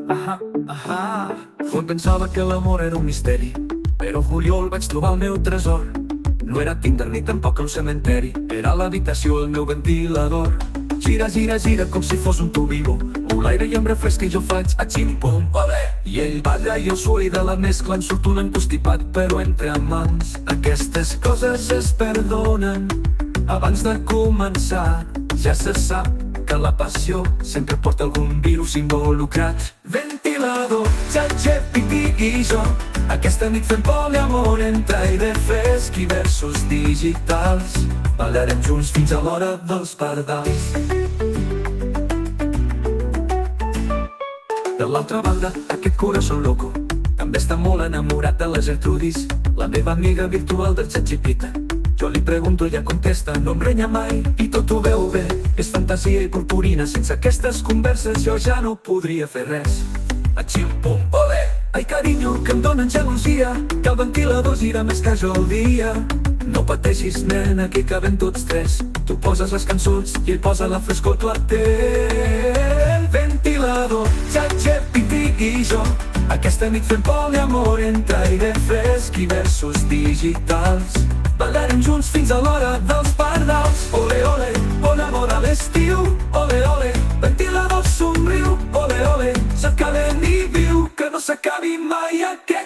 Ah, ah. Un pensava que l'amor era un misteri, però juliol vaig trobar el meu tresor. No era Tinder ni tampoc un cementeri, era l'habitació el meu ventilador. Gira, gira, gira com si fos un tubigo, l'aire i em refresca i jo faig a xim-pum, olé. I ell balla i jo suï de la mescla, en surt un encostipat però entre amants. Aquestes coses es perdonen abans de començar. Ja se sap que la passió sempre porta algun virus involucrat. Ventilador, ChatGPT i jo, aquesta nit fem poliamor entre aire fresc i versos digitals. Ballarem junts fins a l'hora dels pardals. De l'altra banda, aquest corazón loco també està molt enamorat de les Gertrudis, la meva amiga virtual del ChatGPT. Jo li pregunto, ella contesta, no em renya mai i tot ho veu bé. És fantasia i purpurina, sense aquestes converses jo ja no podria fer res. Achim-pum, olé! Ai, carinyo, que em donen gelosia, que el ventilador gira més que jo al dia. No pateixis, nena, aquí cabem tots tres. Tu poses les cançons i ell posa la frescor, tu atén. Ventilador, ChatGPT i jo, aquesta nit fem poliamor entre aire fresc i versos digitals. Ballarem junts fins a l'hora dels pardals. Ole, ole, bon amor a l'estiu. Ole, ole, ventilador somriu. Ole, ole, cerca de ni viu, que no s'acabi mai aquest